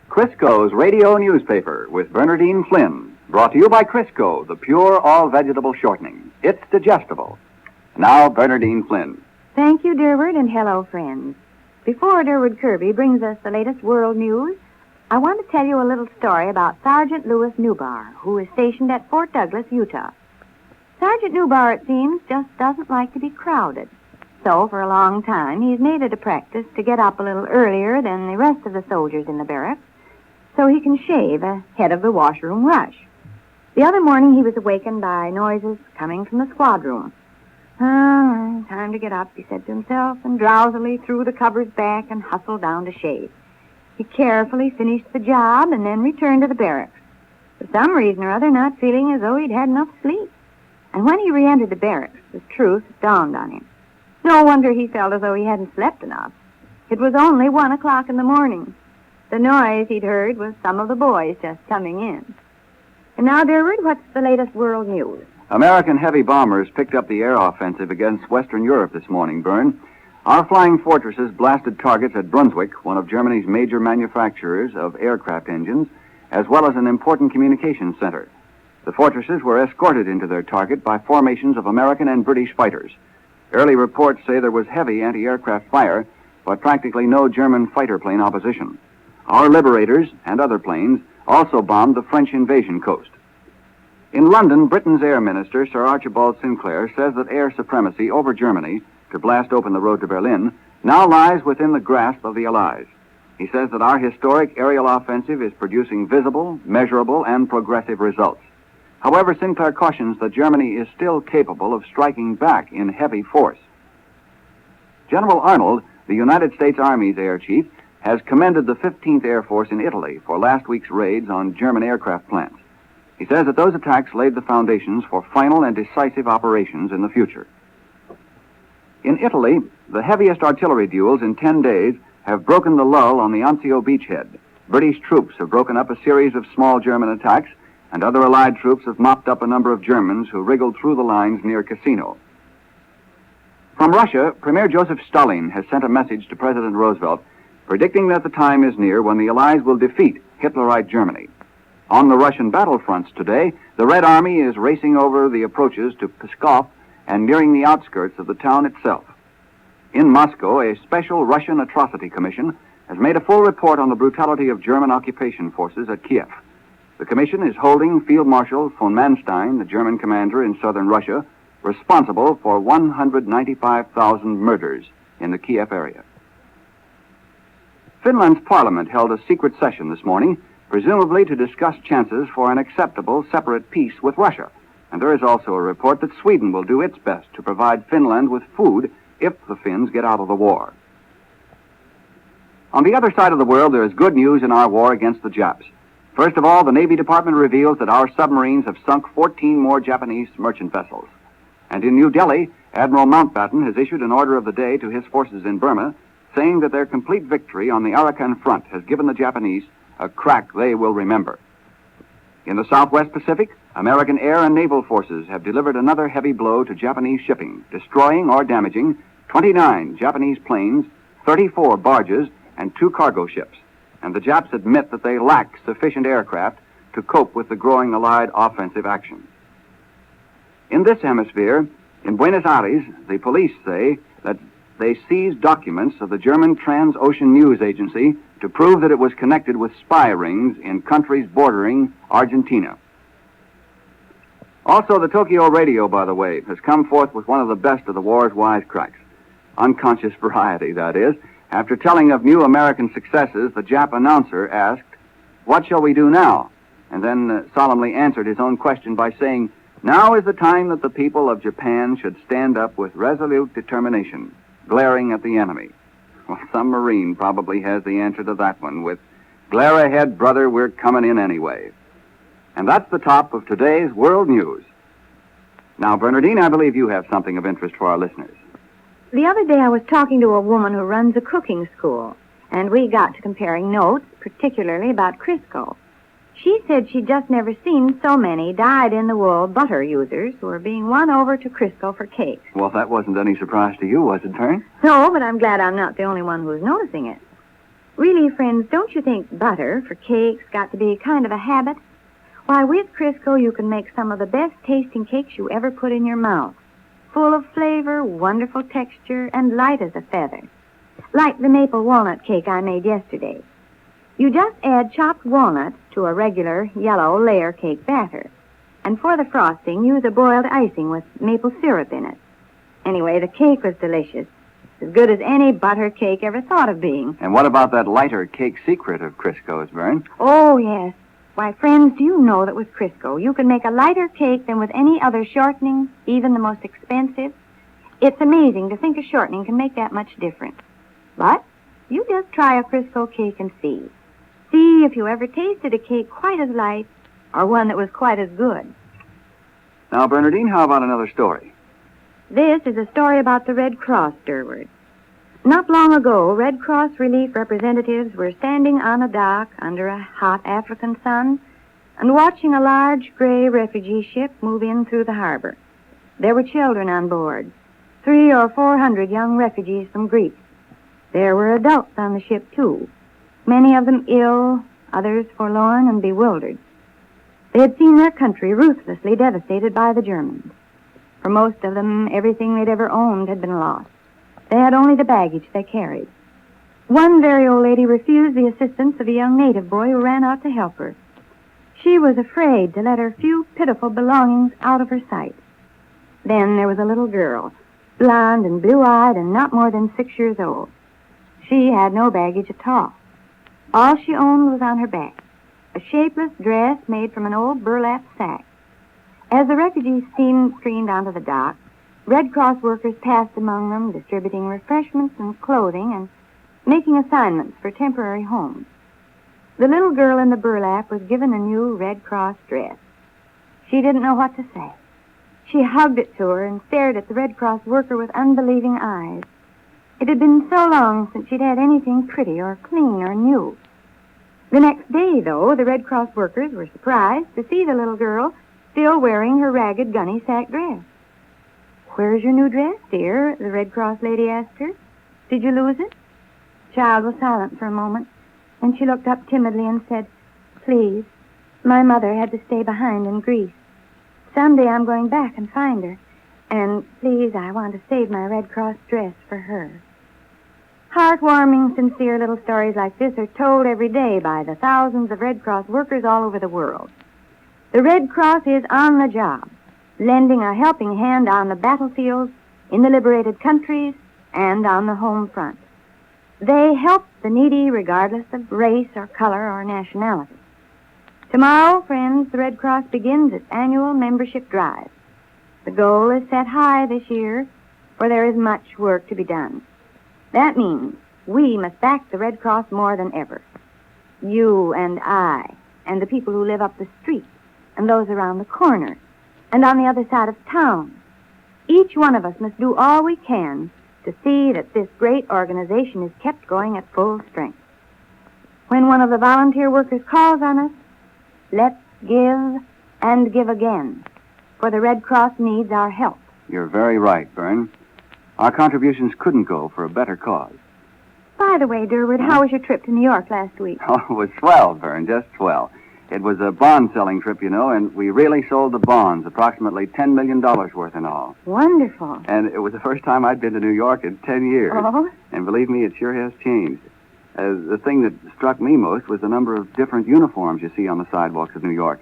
Crisco's Radio Newspaper with Bernardine Flynn. Brought to you by Crisco, the pure all-vegetable shortening. It's digestible. Now, Bernardine Flynn. Thank you, Durward, and hello, friends. Before Durward Kirby brings us the latest world news, I want to tell you a little story about Sgt Louis Newbalm, who is stationed at Fort Douglas, Utah. Sergeant Newbalm, it seems, just doesn't like to be crowded. So, for a long time, he's made it a practice to get up a little earlier than the rest of the soldiers in the barracks so he can shave ahead of the washroom rush. The other morning, he was awakened by noises coming from the squad room. Time to get up, he said to himself, and drowsily threw the covers back and hustled down to shave. He carefully finished the job and then returned to the barracks, for some reason or other not feeling as though he'd had enough sleep. And when he re-entered the barracks, the truth dawned on him. No wonder he felt as though he hadn't slept enough. It was only 1 o'clock in the morning. The noise he'd heard was some of the boys just coming in. And now, Durward, what's the latest world news? American heavy bombers picked up the air offensive against Western Europe this morning, Bern. Our flying fortresses blasted targets at Brunswick, one of Germany's major manufacturers of aircraft engines, as well as an important communications center. The fortresses were escorted into their target by formations of American and British fighters. Early reports say there was heavy anti-aircraft fire, but practically no German fighter plane opposition. Our Liberators and other planes also bombed the French invasion coast. In London, Britain's Air Minister, Sir Archibald Sinclair, says that air supremacy over Germany to blast open the road to Berlin now lies within the grasp of the Allies. He says that our historic aerial offensive is producing visible, measurable, and progressive results. However, Sinclair cautions that Germany is still capable of striking back in heavy force. General Arnold, the United States Army's air chief, has commended the 15th Air Force in Italy for last week's raids on German aircraft plants. He says that those attacks laid the foundations for final and decisive operations in the future. In Italy, the heaviest artillery duels in 10 days have broken the lull on the Anzio beachhead. British troops have broken up a series of small German attacks, and other Allied troops have mopped up a number of Germans who wriggled through the lines near Cassino. From Russia, Premier Joseph Stalin has sent a message to President Roosevelt predicting that the time is near when the Allies will defeat Hitlerite Germany. On the Russian battlefronts today, the Red Army is racing over the approaches to Pskov and nearing the outskirts of the town itself. In Moscow, a special Russian atrocity commission has made a full report on the brutality of German occupation forces at Kiev. The commission is holding Field Marshal von Manstein, the German commander in southern Russia, responsible for 195,000 murders in the Kiev area. Finland's parliament held a secret session this morning, presumably to discuss chances for an acceptable separate peace with Russia. And there is also a report that Sweden will do its best to provide Finland with food if the Finns get out of the war. On the other side of the world, there is good news in our war against the Japs. First of all, the Navy Department reveals that our submarines have sunk 14 more Japanese merchant vessels. And in New Delhi, Admiral Mountbatten has issued an order of the day to his forces in Burma, saying that their complete victory on the Arakan front has given the Japanese a crack they will remember. In the Southwest Pacific, American air and naval forces have delivered another heavy blow to Japanese shipping, destroying or damaging 29 Japanese planes, 34 barges, and 2 cargo ships. And the Japs admit that they lack sufficient aircraft to cope with the growing Allied offensive action. In this hemisphere, in Buenos Aires, the police say that they seized documents of the German Transocean News Agency to prove that it was connected with spy rings in countries bordering Argentina. Also, the Tokyo radio, by the way, has come forth with one of the best of the war's wisecracks. Unconscious variety, that is. After telling of new American successes, the Jap announcer asked, "What shall we do now?" And then solemnly answered his own question by saying, "Now is the time that the people of Japan should stand up with resolute determination, glaring at the enemy." Well, some Marine probably has the answer to that one with, "Glare ahead, brother, we're coming in anyway." And that's the top of today's World News. Now, Bernardine, I believe you have something of interest for our listeners. The other day I was talking to a woman who runs a cooking school, and we got to comparing notes, particularly about Crisco. She said she'd just never seen so many dyed-in-the-wool butter users who were being won over to Crisco for cakes. Well, that wasn't any surprise to you, was it, Fern? No, but I'm glad I'm not the only one who's noticing it. Really, friends, don't you think butter for cakes got to be kind of a habit? Why, with Crisco, you can make some of the best-tasting cakes you ever put in your mouth. Full of flavor, wonderful texture, and light as a feather. Like the maple walnut cake I made yesterday. You just add chopped walnut to a regular yellow layer cake batter. And for the frosting, use a boiled icing with maple syrup in it. Anyway, the cake was delicious. As good as any butter cake ever thought of being. And what about that lighter cake secret of Crisco's, Vern? Oh, yes. Why, friends, do you know that with Crisco, you can make a lighter cake than with any other shortening, even the most expensive? It's amazing to think a shortening can make that much difference. But you just try a Crisco cake and see. See if you ever tasted a cake quite as light or one that was quite as good. Now, Bernardine, how about another story? This is a story about the Red Cross, Durward. Not long ago, Red Cross relief representatives were standing on a dock under a hot African sun and watching a large gray refugee ship move in through the harbor. There were children on board, 300 or 400 young refugees from Greece. There were adults on the ship, too, many of them ill, others forlorn and bewildered. They had seen their country ruthlessly devastated by the Germans. For most of them, everything they'd ever owned had been lost. They had only the baggage they carried. One very old lady refused the assistance of a young native boy who ran out to help her. She was afraid to let her few pitiful belongings out of her sight. Then there was a little girl, blonde and blue-eyed and not more than 6 years old. She had no baggage at all. All she owned was on her back, a shapeless dress made from an old burlap sack. As the refugees streamed onto the dock, Red Cross workers passed among them, distributing refreshments and clothing and making assignments for temporary homes. The little girl in the burlap was given a new Red Cross dress. She didn't know what to say. She hugged it to her and stared at the Red Cross worker with unbelieving eyes. It had been so long since she'd had anything pretty or clean or new. The next day, though, the Red Cross workers were surprised to see the little girl still wearing her ragged gunny sack dress. "Where's your new dress, dear?" the Red Cross lady asked her. "Did you lose it?" The child was silent for a moment, and she looked up timidly and said, "Please, my mother had to stay behind in Greece. Someday I'm going back and find her, and please, I want to save my Red Cross dress for her." Heartwarming, sincere little stories like this are told every day by the thousands of Red Cross workers all over the world. The Red Cross is on the job, lending a helping hand on the battlefields, in the liberated countries, and on the home front. They help the needy regardless of race or color or nationality. Tomorrow, friends, the Red Cross begins its annual membership drive. The goal is set high this year, for there is much work to be done. That means we must back the Red Cross more than ever. You and I, and the people who live up the street, and those around the corner, and on the other side of town. Each one of us must do all we can to see that this great organization is kept going at full strength. When one of the volunteer workers calls on us, let's give and give again, for the Red Cross needs our help. You're very right, Bern. Our contributions couldn't go for a better cause. By the way, Durward, how was your trip to New York last week? Oh, it was swell, Bern, just swell. It was a bond-selling trip, you know, and we really sold the bonds, approximately $10 million worth in all. Wonderful. And it was the first time I'd been to New York in 10 years. Oh? And believe me, it sure has changed. The thing that struck me most was the number of different uniforms you see on the sidewalks of New York.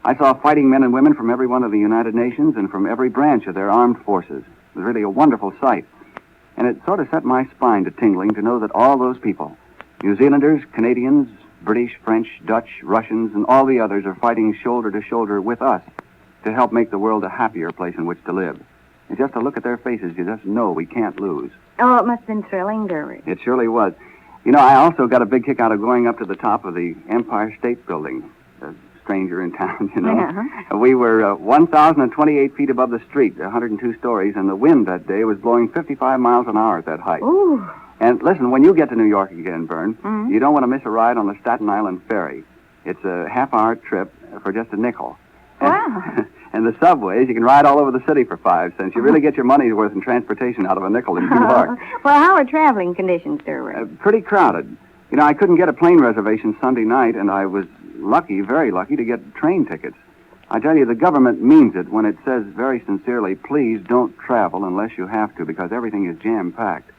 I saw fighting men and women from every one of the United Nations and from every branch of their armed forces. It was really a wonderful sight. And it sort of set my spine to tingling to know that all those people, New Zealanders, Canadians, British, French, Dutch, Russians, and all the others are fighting shoulder to shoulder with us to help make the world a happier place in which to live. And just to look at their faces, you just know we can't lose. Oh, it must have been thrilling, Durward. It surely was. You know, I also got a big kick out of going up to the top of the Empire State Building. A stranger in town, you know. Uh-huh. We were 1,028 feet above the street, 102 stories, and the wind that day was blowing 55 miles an hour at that height. Ooh. And listen, when you get to New York again, Bern, Mm-hmm. you don't want to miss a ride on the Staten Island Ferry. It's a half-hour trip for just a nickel. Wow. And the subways, you can ride all over the city for 5 cents. You really get your money's worth in transportation out of a nickel in New York. Well, how are traveling conditions, Durward? Pretty crowded. You know, I couldn't get a plane reservation Sunday night, and I was lucky, very lucky, to get train tickets. I tell you, the government means it when it says very sincerely, please don't travel unless you have to, because everything is jam-packed.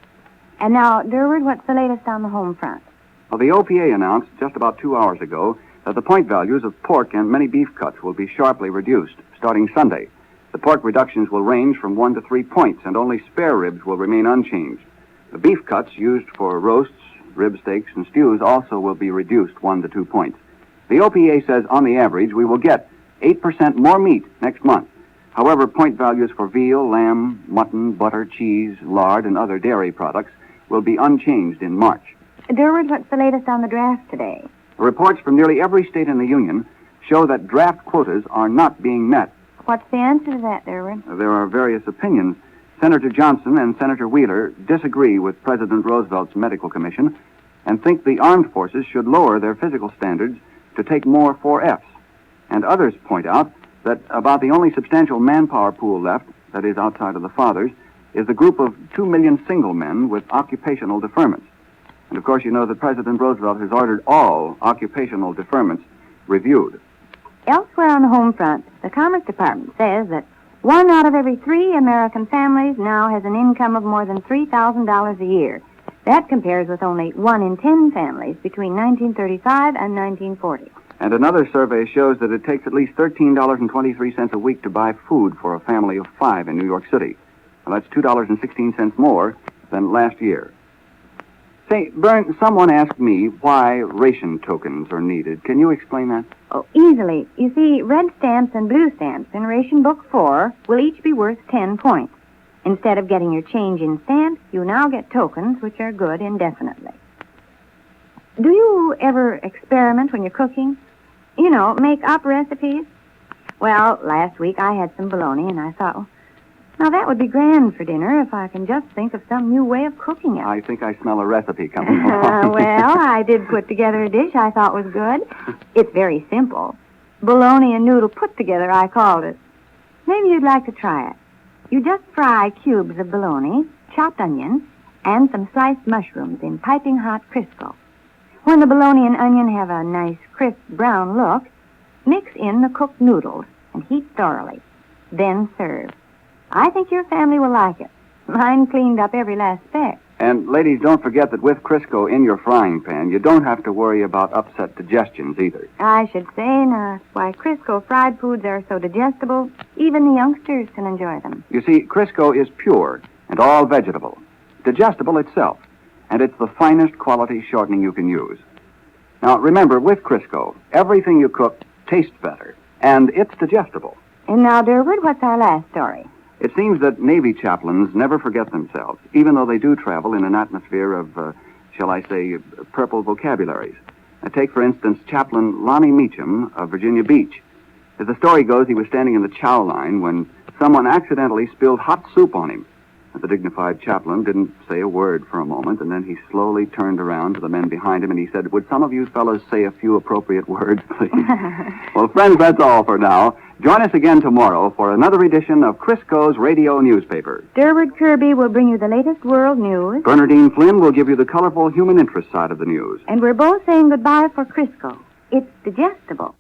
And now, Durward, what's the latest on the home front? Well, the OPA announced just about 2 hours ago that the point values of pork and many beef cuts will be sharply reduced starting Sunday. The pork reductions will range from 1 to 3 points, and only spare ribs will remain unchanged. The beef cuts used for roasts, rib steaks, and stews also will be reduced 1 to 2 points. The OPA says on the average we will get 8% more meat next month. However, point values for veal, lamb, mutton, butter, cheese, lard, and other dairy products will be unchanged in March. Durward, what's the latest on the draft today? Reports from nearly every state in the Union show that draft quotas are not being met. What's the answer to that, Durward? There are various opinions. Senator Johnson and Senator Wheeler disagree with President Roosevelt's medical commission and think the armed forces should lower their physical standards to take more 4Fs. And others point out that about the only substantial manpower pool left, that is outside of the fathers, is the group of 2 million single men with occupational deferments. And of course, you know that President Roosevelt has ordered all occupational deferments reviewed. Elsewhere on the home front, the Commerce Department says that 1 out of every 3 American families now has an income of more than $3,000 a year. That compares with only 1 in 10 families between 1935 and 1940. And another survey shows that it takes at least $13.23 a week to buy food for a family of 5 in New York City. Well, that's $2.16 more than last year. Say, Bern, someone asked me why ration tokens are needed. Can you explain that? Oh, easily. You see, red stamps and blue stamps in Ration Book 4 will each be worth 10 points. Instead of getting your change in stamps, you now get tokens which are good indefinitely. Do you ever experiment when you're cooking? You know, make up recipes? Well, last week I had some bologna, and I thought, now that would be grand for dinner if I can just think of some new way of cooking it. I think I smell a recipe coming along. Well, I did put together a dish I thought was good. It's very simple. Bologna and noodle put together, I called it. Maybe you'd like to try it. You just fry cubes of bologna, chopped onion, and some sliced mushrooms in piping hot Crisco. When the bologna and onion have a nice, crisp brown look, mix in the cooked noodles and heat thoroughly. Then serve. I think your family will like it. Mine cleaned up every last speck. And ladies, don't forget that with Crisco in your frying pan, you don't have to worry about upset digestions either. I should say not. Why, Crisco fried foods are so digestible, even the youngsters can enjoy them. You see, Crisco is pure and all vegetable, digestible itself, and it's the finest quality shortening you can use. Now, remember, with Crisco, everything you cook tastes better, and it's digestible. And now, Durward, what's our last story? It seems that Navy chaplains never forget themselves, even though they do travel in an atmosphere of, shall I say, purple vocabularies. Take, for instance, Chaplain Lonnie Meacham of Virginia Beach. As the story goes, he was standing in the chow line when someone accidentally spilled hot soup on him. The dignified chaplain didn't say a word for a moment, and then he slowly turned around to the men behind him and he said, would some of you fellows say a few appropriate words, please? Well, friends, that's all for now. Join us again tomorrow for another edition of Crisco's Radio Newspaper. Durward Kirby will bring you the latest world news. Bernardine Flynn will give you the colorful human interest side of the news. And we're both saying goodbye for Crisco. It's digestible.